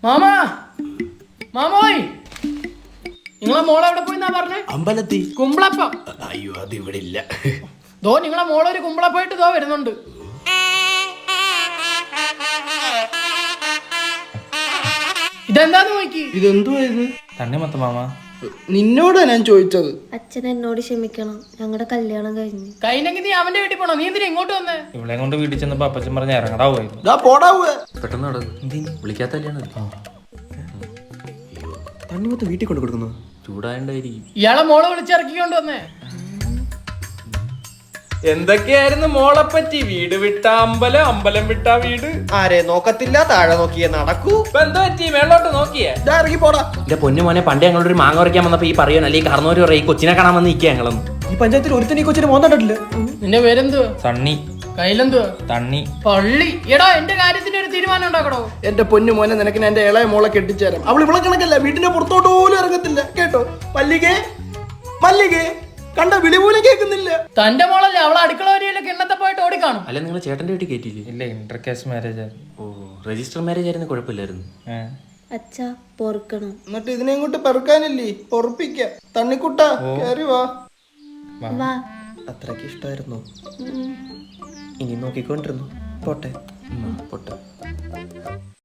മാമാ മാമോയ് നിങ്ങളെ മോളെ എവിടെ പോയിന്നാ പറഞ്ഞേ? അമ്പലത്തിൽ. കുമ്പളപ്പം. അയ്യോ അത് ഇവിടെ ഇല്ല. ദോ നിങ്ങളെ മോളൊരു കുമ്പളപ്പായിട്ട് ദോ വരുന്നുണ്ട്. ഇതെന്താന്ന് നോക്കി. ഇതെന്തുവാ ഇത്? തണ്ണിമത്ത മാമ. നിന്നോടാ ഞാൻ ചോദിച്ചത്. അച്ഛൻ എന്നോട് ക്ഷമിക്കണം, ഞങ്ങളുടെ കല്യാണം കഴിഞ്ഞു. കഴിഞ്ഞെങ്കിൽ നീ അവന്റെ വീട്ടിൽ പോണോ? നീ എന്തിനാ ഇങ്ങോട്ട് വന്നേ? ഇവിടെ കൊണ്ട് വീട്ടിൽ ചെന്നപ്പോ അപ്പച്ചൻ പറഞ്ഞ ഇറങ്ങടാ പോയിരുന്നു. ദാ പോടാവുക. പെട്ടെന്ന് നടക്കും. വിളിക്കാത്തല്ലാണ് തണ്ണിമത്ത വീട്ടിൽ കൊണ്ട് കൊടുക്കുന്നു. ചൂടായോണ്ടായിരിക്കും. ഇയാളെ മോളെ വിളിച്ചിറക്കിക്കൊണ്ട് വന്നേ. എന്തൊക്കെയായിരുന്നു മോളെ പറ്റി? വീട് വിട്ട അമ്പലം, അമ്പലം വിട്ട വീട്. ആരെ നോക്കത്തില്ല, താഴെ നോക്കിയേ നടക്കൂ. ഇപ്പൊ എന്താ പറ്റി? മേളോട്ട് നോക്കിയേ? ഇറങ്ങി പോടാ. എന്റെ പൊന്നു മോനെ, പണ്ട് ഞങ്ങളൊരു ഒരു മാങ്ങ ഉറയ്ക്കാൻ വന്നപ്പോ ഈ പറയണം, അല്ലെങ്കിൽ കറന്നൂര് പറയും ഈ കൊച്ചിനെ കാണാൻ വന്ന് നിൽക്കുക ഞങ്ങളൊന്നും. ഈ പഞ്ചായത്തിൽ ഒരുത്തൻ ഈ കൊച്ചിനെ മോന്നിട്ടില്ല. നിന്റെ പേരെന്തുവാ? സണ്ണി. കയ്യിലെന്തുവാ? തണ്ണി. പള്ളി. എടാ എന്റെ കാര്യത്തിന് ഒരു തീരുമാനം ഉണ്ടാക്കണോ? എന്റെ പൊന്നു മോനെ, നിനക്ക് എന്റെ ഇളയ മോളെ കെട്ടിച്ചേരാം. അവൾ ഇവിടെ കണക്കല്ല, വീട്ടിന്റെ പുറത്തോട്ട് പോലും ഇറങ്ങത്തില്ല. കേട്ടോ? മല്ലികേ മല്ലികേ, കണ്ട വിളി പോലും കേൾക്കുന്നില്ല. തന്റെ മോളല്ലേ? അവളെ അടുക്കള വരിയിലൊക്കെ എണ്ണത്തെ പോയിട്ട് ഓടിക്കാണും. അല്ല നിങ്ങൾ ചേട്ടന്റെ വീട്ടിൽ കയറ്റിയില്ലേ? ഇല്ല, ഇന്റർ കാസ്റ്റ് മാരേജ്. ഓ, രജിസ്റ്റർ മാരേജ് ആയിരുന്നു, കുഴപ്പമില്ലായിരുന്നു. അച്ഛാ പൊറുക്കണം. എന്നിട്ട് ഇതിനെ ഇങ്ങോട്ട് പെറുക്കാനില്ലേ? പൊറപ്പിക്ക. തണ്ണിക്കുട്ട കേറി വാ. വാ. അത്രക്ക് ഇഷ്ടമായിരുന്നു. ഇനി നോക്കിക്കൊണ്ടിരുന്നു. പോട്ടെ. പൊട്ടെ.